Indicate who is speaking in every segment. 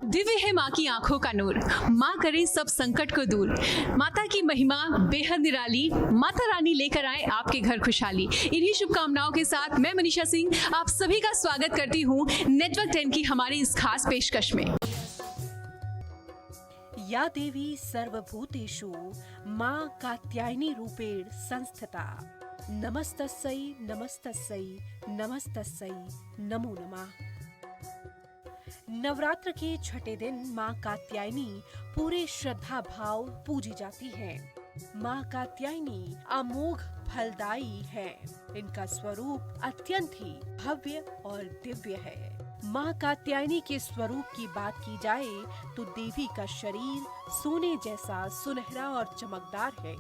Speaker 1: दिव्य है माँ की आंखों का नूर, माँ करे सब संकट को दूर। माता की महिमा बेहद निराली, माता रानी लेकर आए आपके घर खुशहाली। इन्हीं शुभकामनाओं के साथ मैं मनीषा सिंह आप सभी का स्वागत करती हूँ नेटवर्क 10 की हमारी इस खास पेशकश में।
Speaker 2: या देवी सर्वभूतेषु मां कात्यायनी रूपेण संस्थिता। नमस्तस्यै नमस्तस्यै नमस्तस्यै नमो नमः। नवरात्र के छठे दिन मां कात्यायनी पूरे श्रद्धा भाव पूजी जाती हैं। मां कात्यायनी अमोघ फलदायी है। इनका स्वरूप अत्यंत ही भव्य और दिव्य है। मां कात्यायनी के स्वरूप की बात की जाए तो देवी का शरीर सोने जैसा सुनहरा और चमकदार है।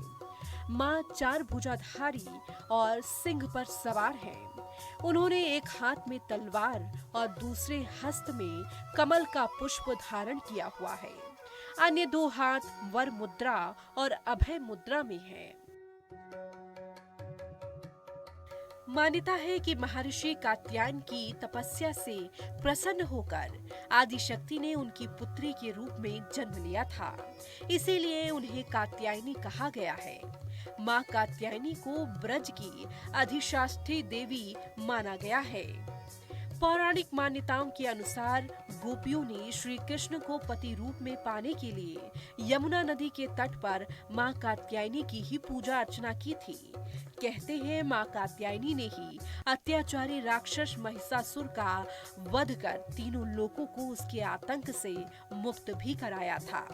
Speaker 2: मां चार भुजाधारी और सिंह पर सवार हैं। उन्होंने एक हाथ में तलवार और दूसरे हस्त में कमल का पुष्प धारण किया हुआ है। अन्य दो हाथ वर मुद्रा और अभय मुद्रा में हैं। मान्यता है कि महर्षि कात्यायन की तपस्या से प्रसन्न होकर आदिशक्ति ने उनकी पुत्री के रूप में जन्म लिया था, इसीलिए उन्हें कात्यायनी कहा गया है। मां कात्यायनी को ब्रज की अधिष्ठात्री देवी माना गया है। पौराणिक मान्यताओं के अनुसार गोपियों ने श्री कृष्ण को पति रूप में पाने के लिए यमुना नदी के तट पर मां कात्यायनी की ही पूजा अर्चना की थी। कहते हैं मां कात्यायनी ने ही अत्याचारी राक्षस महिषासुर का वध कर तीनों लोगों को उसके आतंक से मुक्त भी कराया था।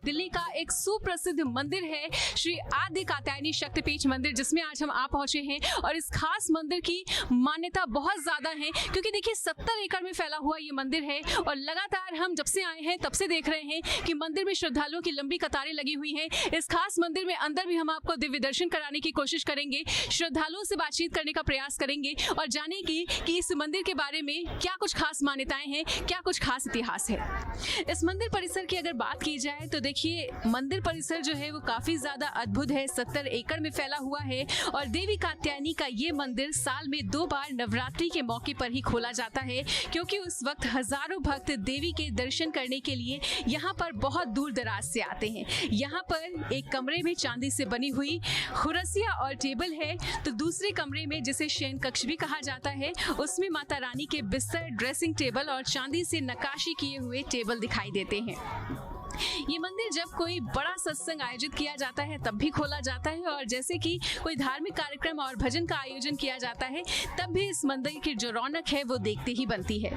Speaker 1: दिल्ली का एक सुप्रसिद्ध मंदिर है श्री आदि कात्यायनी शक्तिपीठ मंदिर, जिसमें आज हम आ पहुंचे हैं। और इस खास मंदिर की मान्यता बहुत ज्यादा है, क्योंकि देखिए 70 एकड़ में फैला हुआ ये मंदिर है। और लगातार हम जब से आए हैं तब से देख रहे हैं कि मंदिर में श्रद्धालुओं की लंबी कतारें लगी हुई हैं। इस खास मंदिर में अंदर भी हम आपको दिव्य दर्शन कराने की कोशिश करेंगे, श्रद्धालुओं से बातचीत करने का प्रयास करेंगे और जानेंगे कि इस मंदिर के बारे में क्या कुछ खास मान्यताएं हैं, क्या कुछ खास इतिहास है। इस मंदिर परिसर की अगर बात की जाए तो देखिए मंदिर परिसर जो है वो काफी ज्यादा अद्भुत है। 70 एकड़ में फैला हुआ है और देवी कात्यायनी का ये मंदिर साल में 2 बार नवरात्रि के मौके पर ही खोला जाता है, क्योंकि उस वक्त हजारों भक्त देवी के दर्शन करने के लिए यहाँ पर बहुत दूर दराज से आते हैं। यहाँ पर एक कमरे में चांदी से बनी हुई खुरसिया और टेबल है, तो दूसरे कमरे में जिसे शयन कक्ष भी कहा जाता है उसमें माता रानी के बिस्तर, ड्रेसिंग टेबल और चांदी से नक्काशी किए हुए टेबल दिखाई देते हैं। ये मंदिर जब कोई बड़ा सत्संग आयोजित किया जाता है तब भी खोला जाता है, और जैसे कि कोई धार्मिक कार्यक्रम और भजन का आयोजन किया जाता है तब भी इस मंदिर की जो रौनक है वो देखते ही बनती है।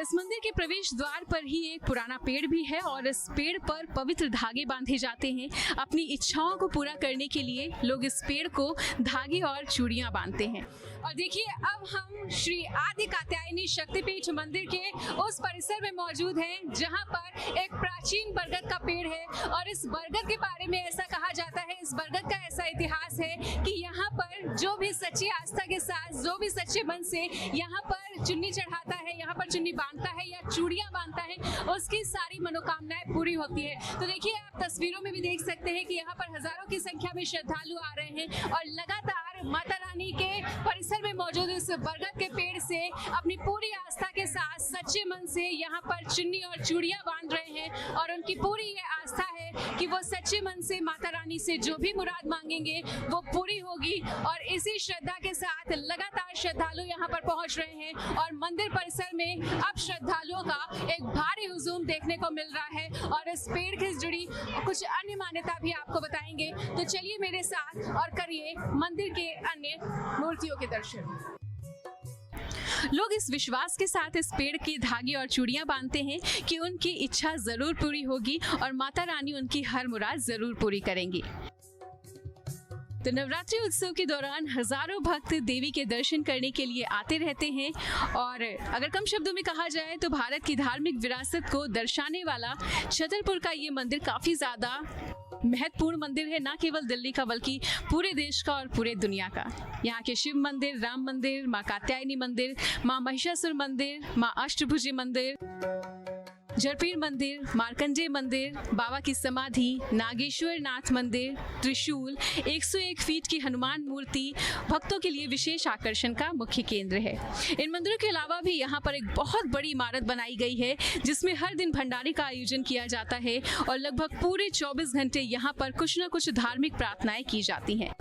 Speaker 1: इस मंदिर के प्रवेश द्वार पर ही एक पुराना पेड़ भी है और इस पेड़ पर पवित्र धागे बांधे जाते हैं। अपनी इच्छाओं को पूरा करने के लिए लोग इस पेड़ को धागे और चूड़ियां बांधते हैं। और देखिए अब हम श्री आदि कात्यायनी शक्तिपीठ मंदिर के उस परिसर में मौजूद हैं जहां पर एक प्राचीन बरगद का पेड़ है। और इस बरगद के बारे में ऐसा कहा जाता है, इस बरगद का ऐसा इतिहास है कि यहाँ पर जो भी सच्ची आस्था के साथ, जो भी सच्चे मन से यहाँ पर चुन्नी चढ़ाता है, यहाँ पर चुन्नी बांधता है या चूड़ियां बांधता है, उसकी सारी मनोकामनाएं पूरी होती है। तो देखिए आप तस्वीरों में भी देख सकते हैं कि यहाँ पर हजारों की संख्या में श्रद्धालु आ रहे हैं और लगातार माता रानी के परिसर में मौजूद इस बरगद के पेड़ से अपनी पूरी आस्था के साथ सच्चे मन से यहाँ पर चुन्नी और चूड़ियां बांध रहे हैं। और उनकी पूरी ये आस्था है कि वो सच्चे मन से माता रानी से जो भी मुराद मांगेंगे वो पूरी होगी। और इसी श्रद्धा के साथ लगातार श्रद्धालु यहाँ पर पहुंच रहे हैं और मंदिर परिसर में अब श्रद्धालुओं का एक भारी हुजूम देखने को मिल रहा है। और इस पेड़ से जुड़ी कुछ अन्य मान्यता भी आपको बताएंगे, तो चलिए मेरे साथ और करिए मंदिर के अन्य मूर्तियों के दर्शन। लोग इस विश्वास के साथ इस पेड़ के धागे और चूड़ियां बांधते हैं कि उनकी इच्छा जरूर पूरी होगी और माता रानी उनकी हर मुराद जरूर पूरी करेंगी। तो नवरात्रि उत्सव के दौरान हजारों भक्त देवी के दर्शन करने के लिए आते रहते हैं। और अगर कम शब्दों में कहा जाए तो भारत की धार्मिक विरासत को दर्शाने वाला छतरपुर का ये मंदिर काफी ज्यादा महत्वपूर्ण मंदिर है, न केवल दिल्ली का बल्कि पूरे देश का और पूरे दुनिया का। यहाँ के शिव मंदिर, राम मंदिर, माँ कात्यायनी मंदिर, माँ महिषासुर मंदिर, माँ अष्टभुजी मंदिर, जरपीर मंदिर, मार्कंडेय मंदिर, बाबा की समाधि, नागेश्वर नाथ मंदिर, त्रिशूल, 101 फीट की हनुमान मूर्ति भक्तों के लिए विशेष आकर्षण का मुख्य केंद्र है। इन मंदिरों के अलावा भी यहाँ पर एक बहुत बड़ी इमारत बनाई गई है जिसमें हर दिन भंडारे का आयोजन किया जाता है और लगभग पूरे 24 घंटे यहाँ पर कुछ न कुछ धार्मिक प्रार्थनाएं की जाती हैं।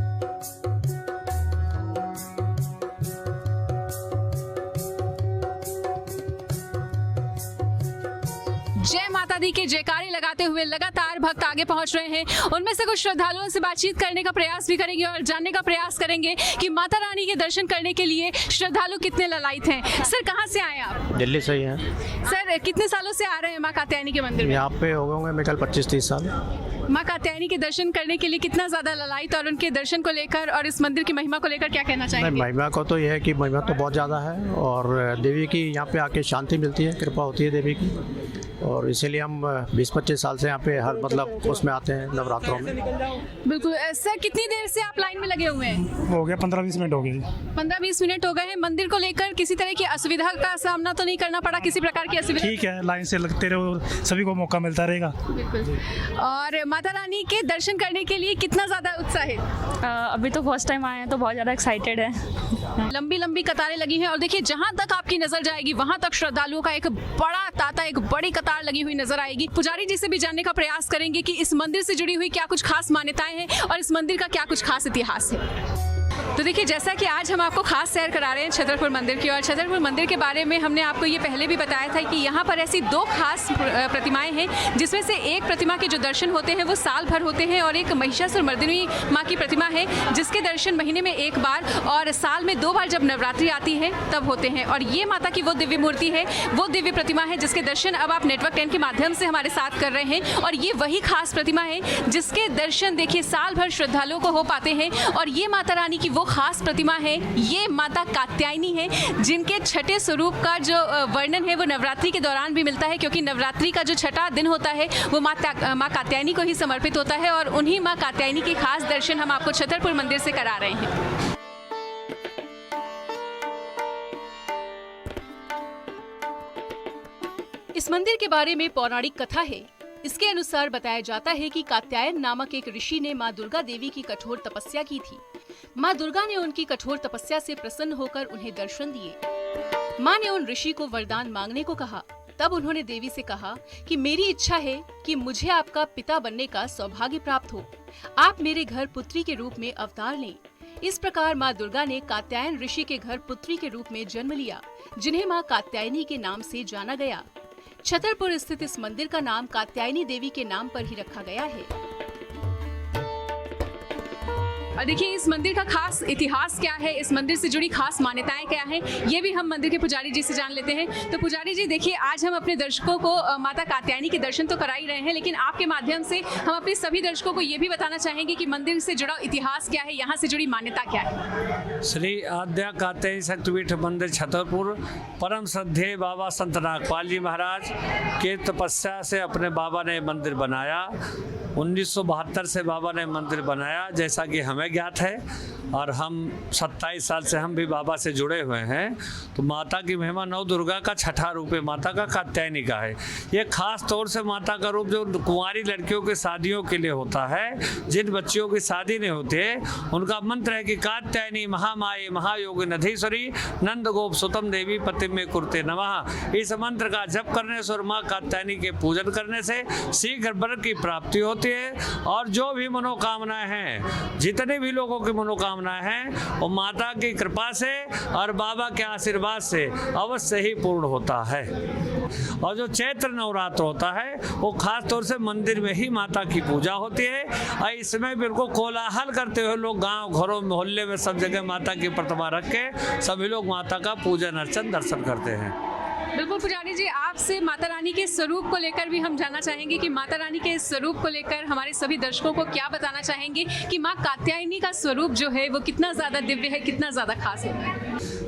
Speaker 1: जय माता दी के जयकारे लगाते हुए लगातार भक्त आगे पहुंच रहे हैं। उनमें से कुछ श्रद्धालुओं से बातचीत करने का प्रयास भी करेंगे और जानने का प्रयास करेंगे कि माता रानी के दर्शन करने के लिए श्रद्धालु कितने ललायत हैं। सर, कहां से आए आप?
Speaker 3: दिल्ली से ही हैं।
Speaker 1: सर, कितने सालों से आ रहे हैं माँ कात्यायनी के मंदिर में?
Speaker 3: यहाँ पे हो गए होंगे मेरे ख्याल 25-30 साल।
Speaker 1: माँ कात्यायनी के दर्शन करने के लिए कितना ज्यादा ललायत और उनके दर्शन को लेकर और इस मंदिर की महिमा को लेकर क्या कहना चाहेंगे?
Speaker 3: महिमा को तो यह है कि महिमा तो बहुत ज़्यादा है और देवी की यहाँ पे आके शांति मिलती है, कृपा होती है देवी की, और इसीलिए हम 20-25 साल से यहाँ पे हर मतलब उसमें आते हैं नवरात्रों में।
Speaker 1: बिल्कुल। सर, कितनी देर से आप लाइन में लगे हुए हैं?
Speaker 3: हो गया 15-20 मिनट हो गए।
Speaker 1: 15-20 मिनट हो गए हैं। मंदिर को लेकर किसी तरह की असुविधा का सामना तो नहीं करना पड़ा? किसी प्रकार की असुविधा?
Speaker 3: ठीक है, लाइन से लगते रहो, सभी को मौका मिलता रहेगा।
Speaker 1: बिल्कुल। और माता रानी के दर्शन करने के लिए कितना ज्यादा उत्साह है?
Speaker 4: अभी तो फर्स्ट टाइम आए हैं तो बहुत ज़्यादा एक्साइटेड है।
Speaker 1: लंबी लंबी कतारें लगी हैं और देखिए जहां तक आपकी नजर जाएगी वहां तक श्रद्धालुओं का एक बड़ा तांता, एक बड़ी कतार लगी हुई नजर आएगी। पुजारी जी से भी जानने का प्रयास करेंगे कि इस मंदिर से जुड़ी हुई क्या कुछ खास मान्यताएं हैं और इस मंदिर का क्या कुछ खास इतिहास है। तो देखिए, जैसा कि आज हम आपको खास सैर करा रहे हैं छतरपुर मंदिर की, और छतरपुर मंदिर के बारे में हमने आपको ये पहले भी बताया था कि यहाँ पर ऐसी 2 खास प्रतिमाएं हैं जिसमें से एक प्रतिमा के जो दर्शन होते हैं वो साल भर होते हैं और एक महिषासुरमर्दिनी माँ की प्रतिमा है जिसके दर्शन महीने में 1 बार और साल में 2 बार जब नवरात्रि आती है तब होते हैं। और ये माता की वो दिव्य मूर्ति है, वो दिव्य प्रतिमा है जिसके दर्शन अब आप नेटवर्क 10 के माध्यम से हमारे साथ कर रहे हैं। और ये वही खास प्रतिमा है जिसके दर्शन देखिए साल भर श्रद्धालुओं को हो पाते हैं। और ये माता रानी की वो खास प्रतिमा है, ये माता कात्यायनी है जिनके छठे स्वरूप का जो वर्णन है वो नवरात्रि के दौरान भी मिलता है, क्योंकि नवरात्रि का जो छठा दिन होता है वो माँ कात्यायनी को ही समर्पित होता है। और उन्हीं माँ कात्यायनी के खास दर्शन हम आपको छतरपुर मंदिर से करा रहे हैं। इस मंदिर के बारे में पौराणिक कथा है। इसके अनुसार बताया जाता है कि कात्यायन नामक एक ऋषि ने माँ दुर्गा देवी की कठोर तपस्या की थी। माँ दुर्गा ने उनकी कठोर तपस्या से प्रसन्न होकर उन्हें दर्शन दिए। माँ ने उन ऋषि को वरदान मांगने को कहा। तब उन्होंने देवी से कहा कि मेरी इच्छा है कि मुझे आपका पिता बनने का सौभाग्य प्राप्त हो। आप मेरे घर पुत्री के रूप में अवतार लें। इस प्रकार माँ दुर्गा ने कात्यायन ऋषि के घर पुत्री के रूप में जन्म लिया, जिन्हें माँ कात्यायनी के नाम से जाना गया। छतरपुर स्थित इस मंदिर का नाम कात्यायनी देवी के नाम पर ही रखा गया है। और देखिए, इस मंदिर का खास इतिहास क्या है, इस मंदिर से जुड़ी खास मान्यताएं क्या हैं, ये भी हम मंदिर के पुजारी जी से जान लेते हैं। तो पुजारी जी, देखिए आज हम अपने दर्शकों को माता कात्यायनी के दर्शन तो करा ही रहे हैं, लेकिन आपके माध्यम से हम अपने सभी दर्शकों को ये भी बताना चाहेंगे कि मंदिर से जुड़ा इतिहास क्या है, यहाँ से जुड़ी मान्यता क्या है।
Speaker 5: श्री आद्या कात्यायनी शक्तिपीठ मंदिर छतरपुर परम श्रद्धेय बाबा संत नागपाल जी महाराज के तपस्या से अपने बाबा ने मंदिर बनाया। 1972 से बाबा ने मंदिर बनाया, जैसा कि हमें ज्ञात है, और हम 27 साल से हम भी बाबा से जुड़े हुए हैं। तो माता की महिमा नव दुर्गा का छठा रूप है, माता का कात्यायनी का है। ये खास तौर से माता का रूप जो कुंवारी लड़कियों की शादियों के लिए होता है, जिन बच्चियों की शादी नहीं होती है, उनका मंत्र है कि कात्यायनी महामाये महायोगी नधीश्वरी नंद गोप सुतम देवी पति में कुर्ते नमः। इस मंत्र का जप करने से और माँ कात्यायनी के पूजन करने से शीघ्र वर की प्राप्ति होती है, और जो भी मनोकामनाएं हैं, जितने भी लोगों की मनोकामनाएं हैं, वो माता की कृपा से और बाबा के आशीर्वाद से अवश्य ही पूर्ण होता है। और जो चैत्र नवरात्र होता है वो खास तौर से मंदिर में ही माता की पूजा होती है, और इसमें बिल्कुल कोलाहल करते हुए लोग गांव घरों मोहल्ले में सब जगह माता की प्रतिमा रख के सभी लोग माता का पूजन अर्चन दर्शन करते हैं।
Speaker 1: बिल्कुल पुजारी जी, आपसे माता रानी के स्वरूप को लेकर भी हम जानना चाहेंगे कि माता रानी के स्वरूप को लेकर हमारे सभी दर्शकों को क्या बताना चाहेंगे कि माँ कात्यायनी का स्वरूप जो है वो कितना ज्यादा दिव्य है, कितना ज्यादा खास है।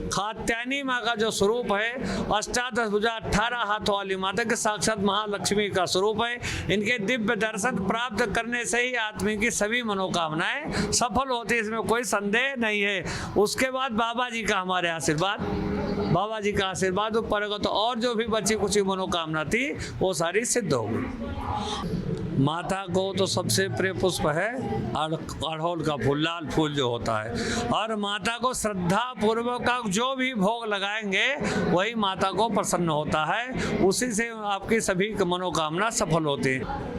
Speaker 5: कात्यायनी माँ का जो स्वरूप है, अष्टादश भुजा 18 हाथों वाली माता के साक्षात महालक्ष्मी का स्वरूप है। इनके दिव्य दर्शन प्राप्त करने से ही आदमी की सभी मनोकामनाएं सफल होती है, इसमें कोई संदेह नहीं है। उसके बाद बाबा जी का हमारे आशीर्वाद बाबा जी का आशीर्वाद ऊपर पड़ेगा तो और जो भी बची कुछ मनोकामना थी वो सारी सिद्ध होगी। माता को तो सबसे प्रिय पुष्प है अड़हुल का फूल, लाल फूल जो होता है, और माता को श्रद्धा पूर्वक जो भी भोग लगाएंगे वही माता को प्रसन्न होता है, उसी से आपकी सभी मनोकामना सफल होती है।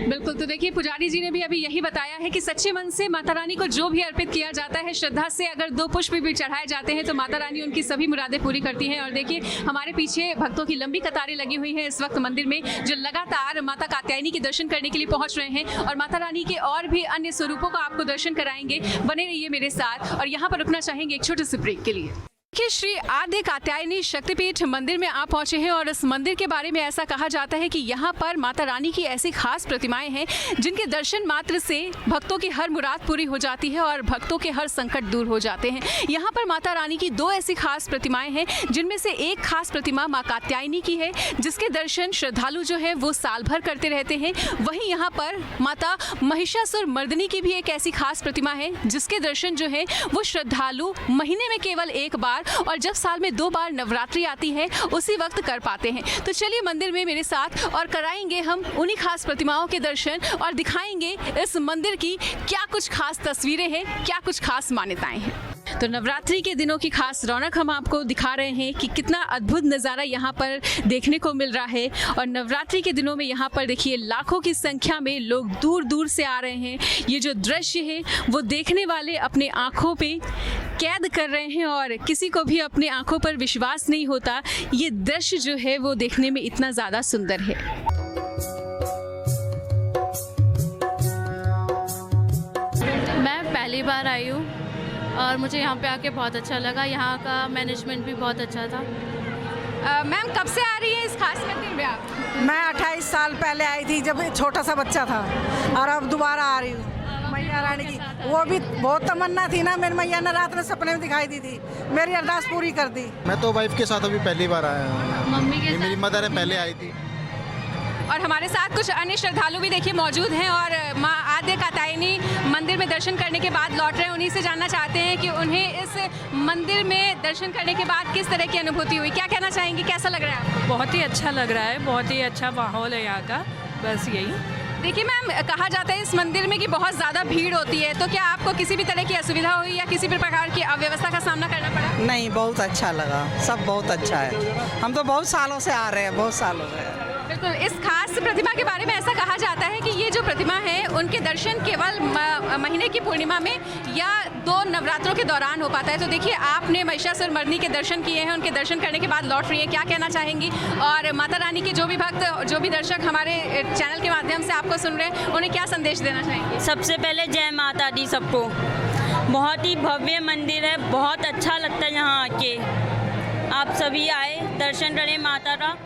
Speaker 1: बिल्कुल, तो देखिए पुजारी जी ने भी अभी यही बताया है कि सच्चे मन से माता रानी को जो भी अर्पित किया जाता है, श्रद्धा से अगर 2 पुष्प भी चढ़ाए जाते हैं तो माता रानी उनकी सभी मुरादें पूरी करती हैं। और देखिए हमारे पीछे भक्तों की लंबी कतारें लगी हुई हैं इस वक्त मंदिर में, जो लगातार माता कात्यायनी के दर्शन करने के लिए पहुंच रहे हैं और माता रानी के और भी अन्य स्वरूपों का आपको दर्शन कराएंगे। बने रहिए मेरे साथ और यहाँ पर रुकना चाहेंगे एक छोटे से ब्रेक के लिए। देखिए श्री आद्य कात्यायनी शक्तिपीठ मंदिर में आप पहुंचे हैं और इस मंदिर के बारे में ऐसा कहा जाता है कि यहाँ पर माता रानी की ऐसी खास प्रतिमाएं हैं जिनके दर्शन मात्र से भक्तों की हर मुराद पूरी हो जाती है और भक्तों के हर संकट दूर हो जाते हैं। यहाँ पर माता रानी की 2 ऐसी खास प्रतिमाएं हैं, जिनमें से एक खास प्रतिमा माँ कात्यायनी की है जिसके दर्शन श्रद्धालु जो है वो साल भर करते रहते हैं। वहीं यहाँ पर माता महिषासुर मर्दिनी की भी एक ऐसी खास प्रतिमा है जिसके दर्शन जो है वो श्रद्धालु महीने में केवल एक बार और जब साल में 2 बार नवरात्रि आती है उसी वक्त कर पाते हैं। तो चलिए मंदिर में मेरे साथ और कराएंगे हम उन्हीं खास प्रतिमाओं के दर्शन और दिखाएंगे इस मंदिर की क्या कुछ खास तस्वीरें हैं, क्या कुछ खास मान्यताएं हैं। तो नवरात्रि के दिनों की खास रौनक हम आपको दिखा रहे हैं कि कितना अद्भुत नज़ारा यहाँ पर देखने को मिल रहा है। और नवरात्रि के दिनों में यहाँ पर देखिए लाखों की संख्या में लोग दूर दूर से आ रहे हैं। ये जो दृश्य है वो देखने वाले अपने आँखों पे कैद कर रहे हैं और किसी को भी अपने आँखों पर विश्वास नहीं होता। ये दृश्य जो है वो देखने में इतना ज़्यादा सुंदर है।
Speaker 6: मैं पहली बार आई हूँ और मुझे यहाँ पे आके बहुत अच्छा लगा। यहाँ का मैनेजमेंट भी बहुत अच्छा था।
Speaker 1: मैम कब से आ रही है इस खास मंदिर में आप?
Speaker 7: मैं 28 साल पहले आई थी जब छोटा सा बच्चा था और अब दोबारा आ रही हूँ मैया रानी की। वो भी बहुत तमन्ना थी ना, मेरी मैया ने रात में सपने में दिखाई दी थी, मेरी अरदास पूरी कर दी।
Speaker 8: मैं तो वाइफ के साथ अभी पहली बार आया हूँ।
Speaker 6: मम्मी के
Speaker 8: मेरी मदर है, पहले आई थी।
Speaker 1: और हमारे साथ कुछ अन्य श्रद्धालु भी देखिए मौजूद हैं और माँ आद्य कात्यायनी मंदिर में दर्शन करने के बाद लौट रहे हैं। उन्हीं से जानना चाहते हैं कि उन्हें इस मंदिर में दर्शन करने के बाद किस तरह की अनुभूति हुई, क्या कहना चाहेंगी, कैसा लग रहा है आपको?
Speaker 9: बहुत ही अच्छा लग रहा है, बहुत ही अच्छा माहौल है यहाँ का, बस यही।
Speaker 1: देखिए मैम, कहा जाता है इस मंदिर में कि बहुत ज़्यादा भीड़ होती है, तो क्या आपको किसी भी तरह की असुविधा हुई या किसी भी प्रकार की अव्यवस्था का सामना करना पड़ा?
Speaker 7: नहीं, बहुत अच्छा लगा, सब बहुत अच्छा है। हम तो बहुत सालों से आ रहे हैं, बहुत सालों से।
Speaker 1: बिल्कुल, इस खास प्रतिमा के बारे में ऐसा कहा जाता है कि ये जो प्रतिमा है उनके दर्शन केवल महीने की पूर्णिमा में या 2 नवरात्रों के दौरान हो पाता है। तो देखिए आपने महिषासुर मर्दिनी के दर्शन किए हैं, उनके दर्शन करने के बाद लौट रही है, क्या कहना चाहेंगी? और माता रानी के जो भी भक्त, जो भी दर्शक हमारे चैनल के माध्यम से आपको सुन रहे हैं, उन्हें क्या संदेश देना चाहेंगे?
Speaker 10: सबसे पहले जय माता दी सबको। बहुत ही भव्य मंदिर है, बहुत अच्छा लगता है यहाँ आके। आप सभी आए, दर्शन करें माता का।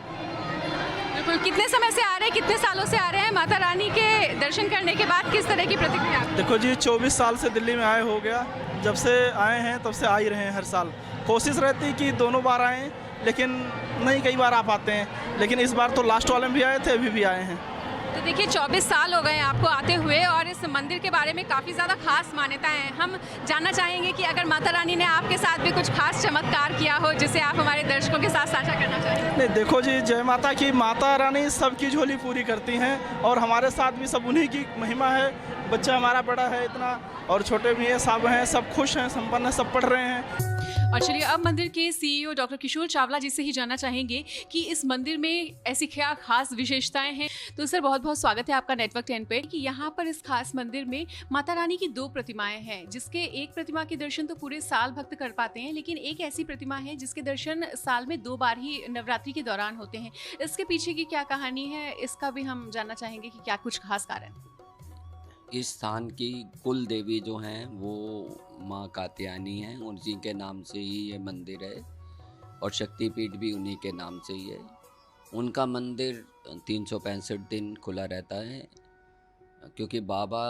Speaker 1: बिल्कुल, कितने समय से आ रहे हैं, कितने सालों से आ रहे हैं माता रानी के दर्शन करने के बाद, किस तरह की प्रतिक्रिया?
Speaker 11: देखो जी, 24 साल से दिल्ली में आए हो गया, जब से आए हैं तब से आ ही रहे हैं हर साल। कोशिश रहती कि दोनों बार आएँ, लेकिन नहीं, कई बार आ पाते हैं, लेकिन इस बार तो लास्ट वाले में भी आए थे, अभी भी आए हैं।
Speaker 1: तो देखिए 24 साल हो गए आपको आते हुए और इस मंदिर के बारे में काफ़ी ज़्यादा खास मान्यताएं हैं। हम जानना चाहेंगे कि अगर माता रानी ने आपके साथ भी कुछ खास चमत्कार किया हो जिसे आप हमारे दर्शकों के साथ साझा करना चाहेंगे?
Speaker 11: नहीं, देखो जी, जय माता की। माता रानी सबकी झोली पूरी करती हैं और हमारे साथ भी सब उन्हीं की महिमा है। बच्चा हमारा बड़ा है इतना और छोटे भी हैं, सब खुश हैं, संपन्न हैं, सब पढ़ रहे हैं।
Speaker 1: और चलिए अब मंदिर के सीईओ डॉक्टर किशोर चावला जी से ही जानना चाहेंगे कि इस मंदिर में ऐसी क्या खास विशेषताएं हैं। तो सर बहुत बहुत स्वागत है आपका नेटवर्क 10 पे। कि यहाँ पर इस खास मंदिर में माता रानी की 2 प्रतिमाएं हैं, जिसके एक प्रतिमा के दर्शन तो पूरे साल भक्त कर पाते हैं, लेकिन एक ऐसी प्रतिमा है जिसके दर्शन साल में 2 बार ही नवरात्रि के दौरान होते हैं। इसके पीछे की क्या कहानी है, इसका भी हम जानना चाहेंगे कि क्या कुछ खास कारण?
Speaker 12: इस स्थान की कुल देवी जो हैं वो माँ कात्यायनी हैं, उन्हीं के नाम से ही ये मंदिर है और शक्तिपीठ भी उन्हीं के नाम से ही है। उनका मंदिर 365 दिन खुला रहता है, क्योंकि बाबा,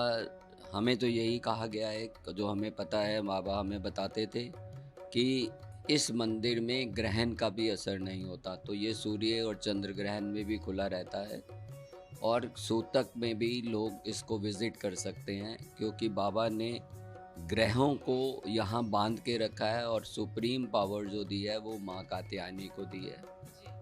Speaker 12: हमें तो यही कहा गया है, जो हमें पता है, बाबा हमें बताते थे कि इस मंदिर में ग्रहण का भी असर नहीं होता, तो ये सूर्य और चंद्र ग्रहण में भी खुला रहता है और सूतक में भी लोग इसको विज़िट कर सकते हैं, क्योंकि बाबा ने ग्रहों को यहाँ बांध के रखा है और सुप्रीम पावर जो दी है वो माँ कात्यायनी को दी है।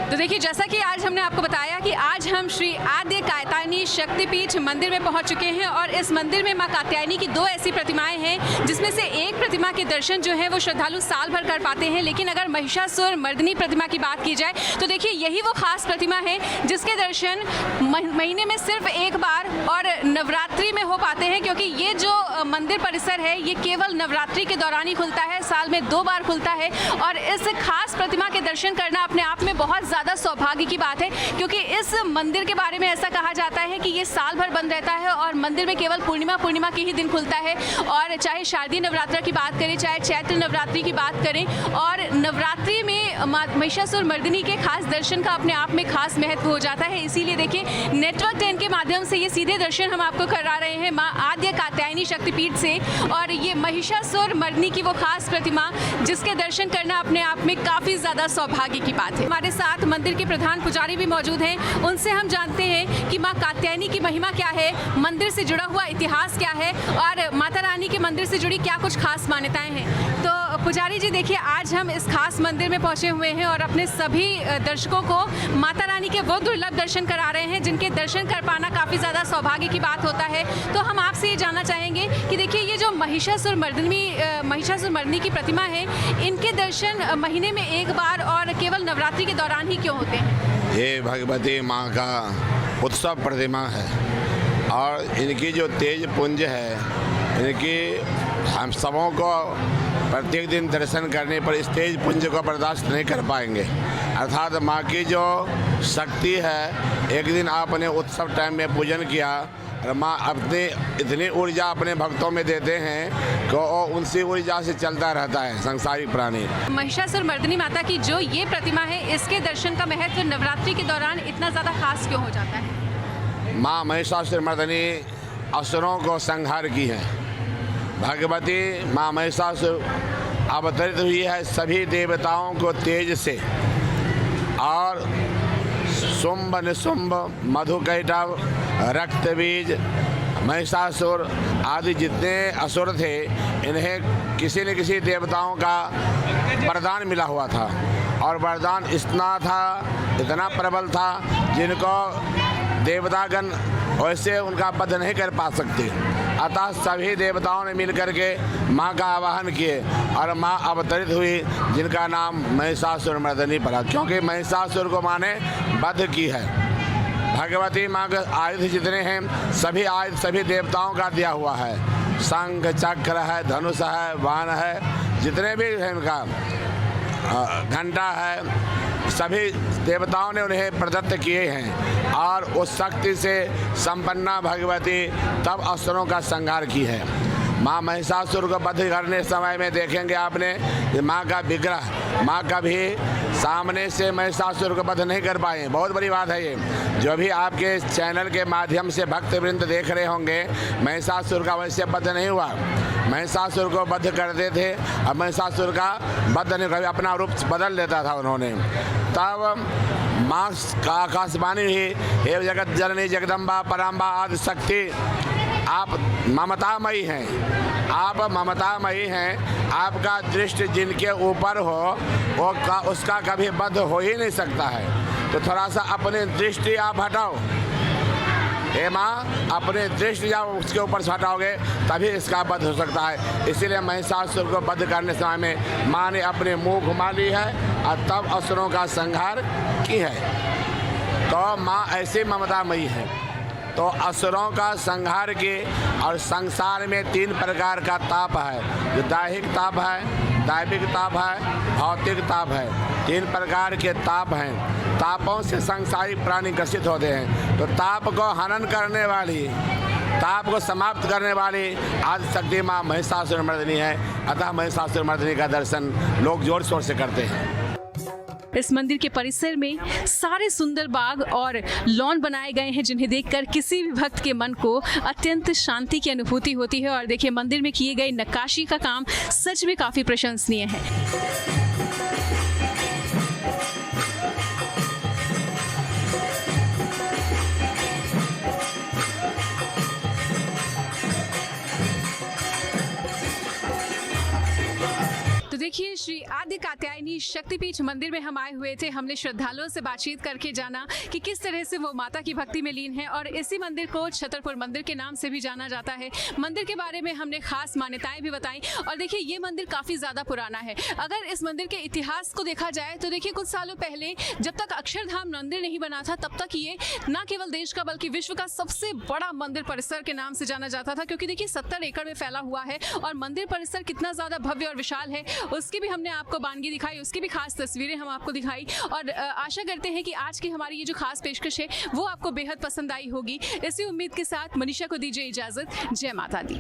Speaker 1: तो देखिए, जैसा कि आज हमने आपको बताया कि आज हम श्री आद्य कात्यायनी शक्तिपीठ मंदिर में पहुंच चुके हैं और इस मंदिर में मां कात्यायनी की 2 ऐसी प्रतिमाएं हैं जिसमें से एक प्रतिमा के दर्शन जो है वो श्रद्धालु साल भर कर पाते हैं। लेकिन अगर महिषासुर मर्दिनी प्रतिमा की बात की जाए तो देखिए यही वो खास प्रतिमा है जिसके दर्शन महीने में सिर्फ एक बार और नवरात्रि में हो पाते हैं, क्योंकि ये जो मंदिर परिसर है ये केवल नवरात्रि के दौरान ही खुलता है, साल में 2 बार खुलता है। और इस खास प्रतिमा के दर्शन करना अपने आप में बहुत ज़्यादा सौभाग्य की बात है, क्योंकि इस मंदिर के बारे में ऐसा कहा जाता है कि ये साल भर बंद रहता है और मंदिर में केवल पूर्णिमा के ही दिन खुलता है। और चाहे शारदीय नवरात्र की बात करें, चाहे चैत्र नवरात्रि की बात करें, और नवरात्रि में महिषासुर मर्दिनी के खास दर्शन का अपने आप में खास महत्व हो जाता है। इसीलिए देखिए, नेटवर्क 10 के माध्यम से ये सीधे दर्शन हम आपको करा रहे हैं माँ आद्य कात्यायनी शक्तिपीठ से। और ये महिषासुर मर्दिनी की वो खास प्रतिमा जिसके दर्शन करना अपने आप में काफ़ी ज़्यादा सौभाग्य की बात है। हमारे साथ मंदिर के प्रधान पुजारी भी मौजूद हैं, उनसे हम जानते हैं कि माँ कात्यायनी की महिमा क्या है, मंदिर से जुड़ा हुआ इतिहास क्या है और माता रानी के मंदिर से जुड़ी क्या कुछ खास मान्यताएं हैं। तो पुजारी जी देखिए, आज हम इस खास मंदिर में पहुंचे हुए हैं और अपने सभी दर्शकों को माता रानी के वो दुर्लभ दर्शन करा रहे हैं जिनके दर्शन कर पाना काफ़ी ज़्यादा सौभाग्य की बात होता है। तो हम आपसे ये जानना चाहेंगे कि देखिए, ये जो महिषासुर मर्दिनी की प्रतिमा है, इनके दर्शन महीने में एक बार और केवल नवरात्रि के दौरान ही क्यों होते हैं?
Speaker 13: ये भगवती माँ का उत्सव प्रतिमा है और इनकी जो तेज पुंज है, इनकी हम सबों को प्रत्येक दिन दर्शन करने पर इस तेज पुंज को बर्दाश्त नहीं कर पाएंगे। अर्थात माँ की जो शक्ति है, एक दिन आपने उत्सव टाइम में पूजन किया और माँ अपनी इतनी ऊर्जा अपने भक्तों में देते हैं कि वो उनसी ऊर्जा से चलता रहता है संसारिक प्राणी।
Speaker 1: महिषासुर मर्दिनी माता की जो ये प्रतिमा है, इसके दर्शन का महत्व नवरात्रि के दौरान इतना ज़्यादा खास क्यों हो जाता है?
Speaker 13: माँ महिषासुर मर्दिनी असुरों को संहार की है। भगवती माँ महिषासुर अवतरित हुई है सभी देवताओं को तेज से, और शुंभ निशुंभ मधुकैटभ रक्तबीज महिषासुर आदि जितने असुर थे, इन्हें किसी न किसी देवताओं का वरदान मिला हुआ था और वरदान इतना प्रबल था जिनको देवतागण वैसे उनका वध नहीं कर पा सकते। अतः सभी देवताओं ने मिलकर के माँ का आवाहन किए और माँ अवतरित हुई, जिनका नाम महिषासुर मर्दिनी पड़ा, क्योंकि महिषासुर को माँ ने वध की है। भगवती माँ के आयुध जितने हैं सभी आयुध सभी देवताओं का दिया हुआ है। शंख चक्र है, धनुष है, बाण है, जितने भी हैं उनका घंटा है, सभी देवताओं ने उन्हें प्रदत्त किए हैं और उस शक्ति से संपन्ना भगवती तब असुरों का संहार की है। माँ महिषासुर को वध करने समय में देखेंगे आपने माँ का विग्रह, माँ का भी सामने से महिषासुर को वध नहीं कर पाए। बहुत बड़ी बात है ये। जो भी आपके चैनल के माध्यम से भक्तवृंद देख रहे होंगे, महिषासुर का वैसे वध नहीं हुआ। महिषासुर को वध करते थे, अब महिषासुर का वध नहीं, कभी अपना रूप बदल लेता था उन्होंने। तब माँ का आकाशवाणी ही, हे जगत जननी जगदम्बा पराम्बा आदि शक्ति, आप ममतामयी हैं, आप ममतामयी हैं। आपका दृष्टि जिनके ऊपर हो वो उसका कभी वध हो ही नहीं सकता है। तो थोड़ा सा अपनी दृष्टि आप हटाओ, हे माँ, अपने दृष्टि जब उसके ऊपर से हटाओगे तभी इसका वध हो सकता है। इसीलिए महिषासुर को वध करने समय में माँ ने अपने मुँह घुमा ली है और तब असुरों का संहार की है। तो माँ ऐसी ममतामयी है। तो असुरों का संहार के, और संसार में 3 प्रकार का ताप है, जो दैहिक ताप है, दैविक ताप है, भौतिक ताप है। 3 प्रकार के ताप हैं। तापों से संसारिक प्राणी ग्रसित होते हैं। तो ताप को हनन करने वाली, ताप को समाप्त करने वाली आदि शक्ति माँ महिषासुर मर्दिनी है। अतः महिषासुर मर्दिनी का दर्शन लोग जोर शोर से करते हैं।
Speaker 1: इस मंदिर के परिसर में सारे सुंदर बाग और लॉन बनाए गए हैं, जिन्हें देखकर किसी भी भक्त के मन को अत्यंत शांति की अनुभूति होती है। और देखिए, मंदिर में किए गए नक्काशी का काम सच में काफ़ी प्रशंसनीय है। देखिए, श्री आद्य कात्यायनी शक्तिपीठ मंदिर में हम आए हुए थे। हमने श्रद्धालुओं से बातचीत करके जाना कि किस तरह से वो माता की भक्ति में लीन है और इसी मंदिर को छतरपुर मंदिर के नाम से भी जाना जाता है। मंदिर के बारे में हमने खास मान्यताएं भी बताई और देखिए ये मंदिर काफ़ी ज़्यादा पुराना है। अगर इस मंदिर के इतिहास को देखा जाए तो देखिए कुछ सालों पहले जब तक अक्षरधाम मंदिर नहीं बना था तब तक ये न केवल देश का बल्कि विश्व का सबसे बड़ा मंदिर परिसर के नाम से जाना जाता था, क्योंकि देखिए 70 एकड़ में फैला हुआ है और मंदिर परिसर कितना ज़्यादा भव्य और विशाल है उसकी भी हमने आपको बानगी दिखाई, उसकी भी खास तस्वीरें हम आपको दिखाई और आशा करते हैं कि आज की हमारी ये जो खास पेशकश है वो आपको बेहद पसंद आई होगी। इसी उम्मीद के साथ मनीषा को दीजिए इजाज़त। जय माता दी।